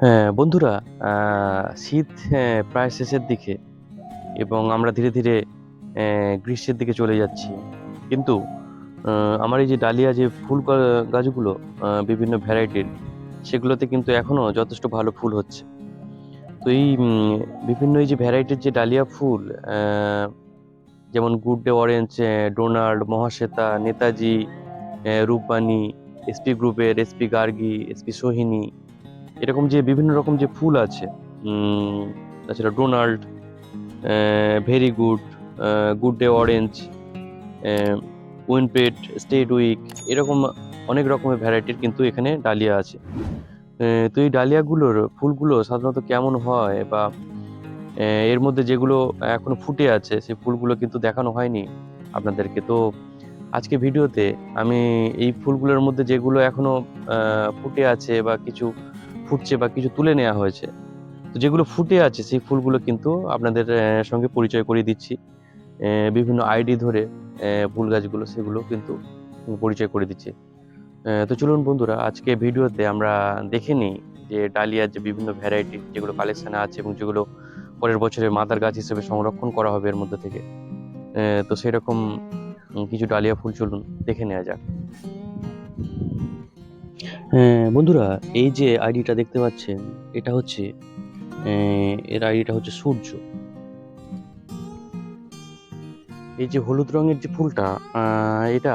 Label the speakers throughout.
Speaker 1: হ্যাঁ বন্ধুরা, শীত প্রায় শেষের দিকে এবং আমরা ধীরে ধীরে গ্রীষ্মের দিকে চলে যাচ্ছি। কিন্তু আমার এই যে ডালিয়া যে গাছগুলো বিভিন্ন ভ্যারাইটির, সেগুলোতে কিন্তু এখনো যথেষ্ট ভালো ফুল হচ্ছে। তো এই বিভিন্ন এই যে ভ্যারাইটির যে ডালিয়া ফুল, আহ, যেমন Good Day Orange, Donald, Mahasweta, Netaji, Rupbani, SP গ্রুপের এসপি গার্গী, এসপি সোহিনী, এরকম যে বিভিন্ন রকম যে ফুল আছে, উম, তাছাড়া Donald, very good, Good Day Orange, উইনপেট, স্টেট উইক, এরকম অনেক রকমের ভ্যারাইটির কিন্তু এখানে ডালিয়া আছে। তো এই ডালিয়াগুলোর ফুলগুলো সাধারণত কেমন হয়, বা এর মধ্যে যেগুলো এখনো ফুটে আছে সেই ফুলগুলো কিন্তু দেখানো হয়নি আপনাদেরকে। তো আজকে ভিডিওতে আমি এই ফুলগুলোর মধ্যে যেগুলো এখনো ফুটে আছে বা কিছু ফুটছে বা কিছু তুলে নেওয়া হয়েছে, তো যেগুলো ফুটে আছে সেই ফুলগুলো কিন্তু আপনাদের সঙ্গে পরিচয় করিয়ে দিচ্ছি। বিভিন্ন আইডি ধরে ফুল গাছগুলো সেগুলো কিন্তু পরিচয় করে দিচ্ছি। তো চলুন বন্ধুরা, আজকে ভিডিওতে আমরা দেখে নিই যে ডালিয়ার যে বিভিন্ন ভ্যারাইটি যেগুলো কালেকশনে আছে এবং যেগুলো পরের বছরে মাদার গাছ হিসেবে সংরক্ষণ করা হবে এর মধ্যে থেকে। তো সেরকম কিছু ডালিয়া ফুল চলুন দেখে নেওয়া যাক। হ্যাঁ বন্ধুরা, এই যে আইডিটা দেখতে পাচ্ছেন, এটা হচ্ছে এর আইডিটা হচ্ছে সূর্য। এই যে হলুদ রঙের যে ফুলটা, এটা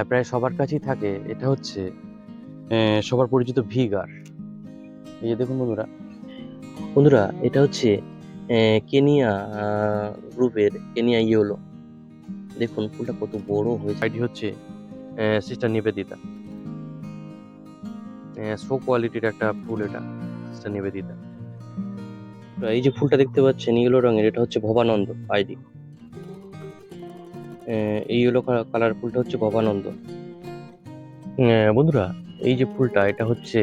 Speaker 1: প্রায় সবার কাছেই থাকে। এটা হচ্ছে সবার পরিচিত ভিগার। এই যে দেখুন বন্ধুরা, এটা হচ্ছে কেনিয়া গ্রুপের কেনিয়া ইয়েলো। দেখুন ফুলটা কত বড় হয়েছে। আইডি হচ্ছে সিস্টার নিবেদিতা। শো কোয়ালিটির একটা ফুল এটা, সিস্টার নিবেদিতা। তো এই যে ফুলটা দেখতে পাচ্ছেন ইয়েলো রঙের, এটা হচ্ছে ভবানন্দ আইডি। এই ইয়েলো কালার ফুলটা হচ্ছে ভবানন্দ। বন্ধুরা, এই যে ফুলটা এটা হচ্ছে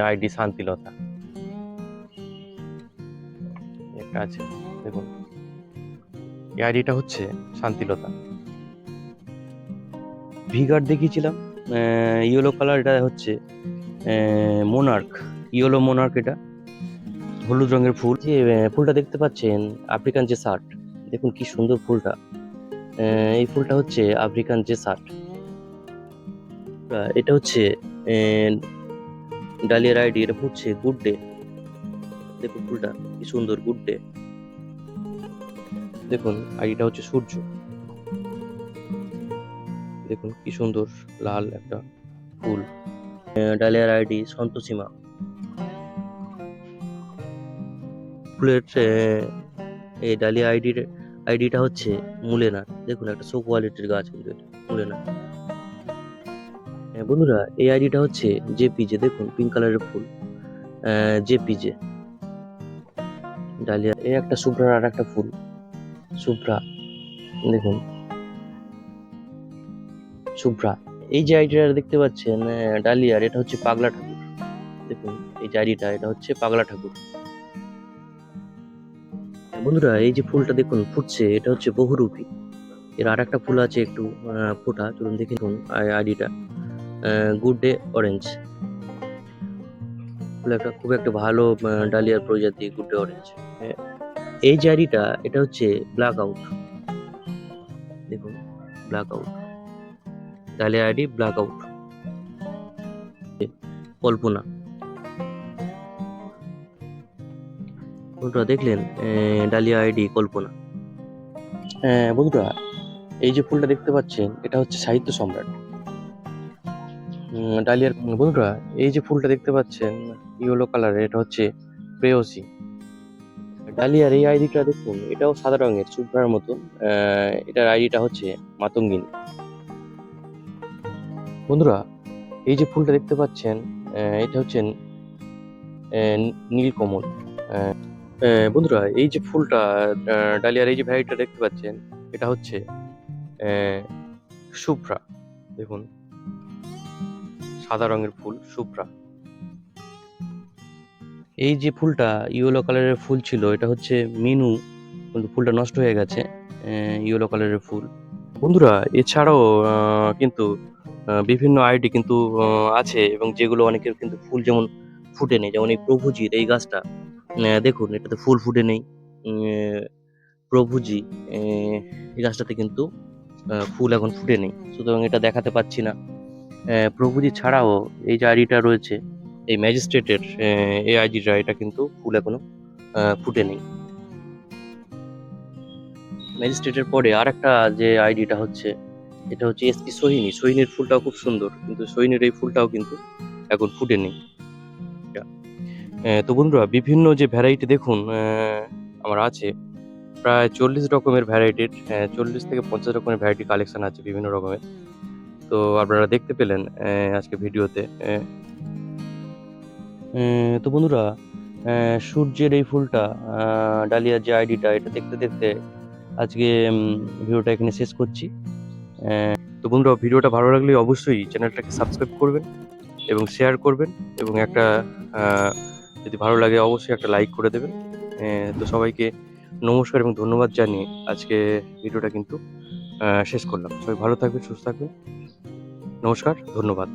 Speaker 1: আইডি শান্তিলতা। একটা আছে, দেখুন এই আইডিটা হচ্ছে শান্তিলতা। ভিগার দেখিয়েছিলাম ইয়েলো কালার, এটা হচ্ছে মোনার্ক, ইয়েলো মোনার্ক। এটা হলুদ রঙের ফুল। যে ফুলটা দেখতে পাচ্ছেন আফ্রিকান যে শার্ট, দেখুন কি সুন্দর ফুলটা। এই ফুলটা হচ্ছে আফ্রিকান যে শার্ট। এটা হচ্ছে আহ, ডালিয়ার আইডি, এটা হচ্ছে গুড ডে। দেখুন ফুলটা কি সুন্দর, গুড ডে। দেখুন আইডিটা হচ্ছে সূর্য। দেখুন কি সুন্দর লাল একটা ফুল। ডালিয়ার আইডি সন্তোষীমা। ফুলের এই ডালিয়া আইডিটা হচ্ছে মুলেনা। দেখুন একটা শো কোয়ালিটির গাছ কিন্তু এটা, মুলেনা। বন্ধুরা, এই আইডিটা হচ্ছে জেপিজে। দেখুন পিঙ্ক কালারের ফুল, জেপিজে ডালিয়া। এই একটা শুভ্রার আর একটা ফুল, শুভ্রা। দেখুন শুভ্রা। এই যে আইডিটা দেখতে পাচ্ছেন ডালিয়ার, এটা হচ্ছে পাগলা ঠাকুর। দেখুন এই যে আইডিটা, এটা হচ্ছে পাগলা ঠাকুর। বন্ধুরা, এই যে ফুলটা দেখুন ফুটছে, এটা হচ্ছে বহুরূপী। এর আর একটা ফুল আছে একটু ফোটা, চলুন দেখে দেখুন আইডিটা গুড ডে অরেঞ্জ। ফুল একটা খুব একটা ভালো ডালিয়ার প্রজাতি গুড ডে অরেঞ্জ। এই যে আইডিটা, এটা হচ্ছে ব্ল্যাক আউট। দেখুন black out, dahlia ID black out. Kalpana. বন্ধুরা দেখলেন ডালিয়া আইডি কল্পনা। বন্ধুরা, এই যে ফুলটা দেখতে পাচ্ছেন, এটা হচ্ছে সাহিত্য সম্রাট। ডালিয়ার বন্ধুরা, এই যে ফুলটা দেখতে পাচ্ছেন ইয়েলো কালারের, এটা হচ্ছে প্রেয়সী। ডালিয়ার এই আইডিটা দেখুন, এটাও সাদা রঙের শুভ্রার মতন। এটার আইডিটা হচ্ছে মাতঙ্গিনী। বন্ধুরা, এই যে ফুলটা দেখতে পাচ্ছেন এটা হচ্ছে নীলকমল। বন্ধুরা, এই যে ফুলটা ডালিয়ার এই যে ভ্যারাইটিটা দেখতে পাচ্ছেন, এটা হচ্ছে আহ, শুভ্রা। দেখুন সাদা রঙের ফুল শুভ্রা। এই যে ফুলটা ইয়েলো কালারের ফুল ছিল, এটা হচ্ছে মিনু, কিন্তু ফুলটা নষ্ট হয়ে গেছে। ইয়েলো কালারের ফুল। বন্ধুরা, এছাড়াও কিন্তু বিভিন্ন আইডি কিন্তু আছে, এবং যেগুলো অনেকের কিন্তু ফুল যেমন ফুটে নেই। যেমন এই প্রভুজির এই গাছটা দেখুন এটাতে ফুল ফুটে নেই। প্রভুজি এই গাছটাতে কিন্তু ফুল এখন ফুটে নেই, সুতরাং এটা দেখাতে পাচ্ছি না। প্রভুজি ছাড়াও এই যে আইডিটা রয়েছে, এই ম্যাজিস্ট্রেটের এই আইডিটা, এটা কিন্তু ফুল এখনো ফুটে নেই। ম্যাজিস্ট্রেটের পরে আর একটা যে আইডিটা হচ্ছে, এটা হচ্ছে এসপি সোহিনী। সোহিনীর ফুলটাও খুব সুন্দর, কিন্তু সোহিনীর এই ফুলটাও কিন্তু এখন ফুটে নেই। তো বন্ধুরা, বিভিন্ন যে ভ্যারাইটি দেখুন আমার আছে প্রায় 40 রকমের ভ্যারাইটির, 40 থেকে 50 রকমের ভ্যারাইটি কালেকশন আছে বিভিন্ন রকমের। তো আপনারা দেখতে পেলেন আজকে ভিডিওতে। তো বন্ধুরা, সূর্যের এই ফুলটা, ডালিয়ার যে আইডিটা, এটা দেখতে দেখতে আজকে ভিডিওটা এখানে শেষ করছি। তো বন্ধুরা, ভিডিওটা ভালো লাগলে অবশ্যই চ্যানেলটাকে সাবস্ক্রাইব করবেন এবং শেয়ার করবেন, এবং একটা যদি ভালো লাগে অবশ্যই একটা লাইক করে দেবেন। তো সবাইকে নমস্কার এবং ধন্যবাদ জানিয়ে আজকে ভিডিওটা কিন্তু শেষ করলাম। সবাই ভালো থাকবেন, সুস্থ থাকবেন। নমস্কার, ধন্যবাদ।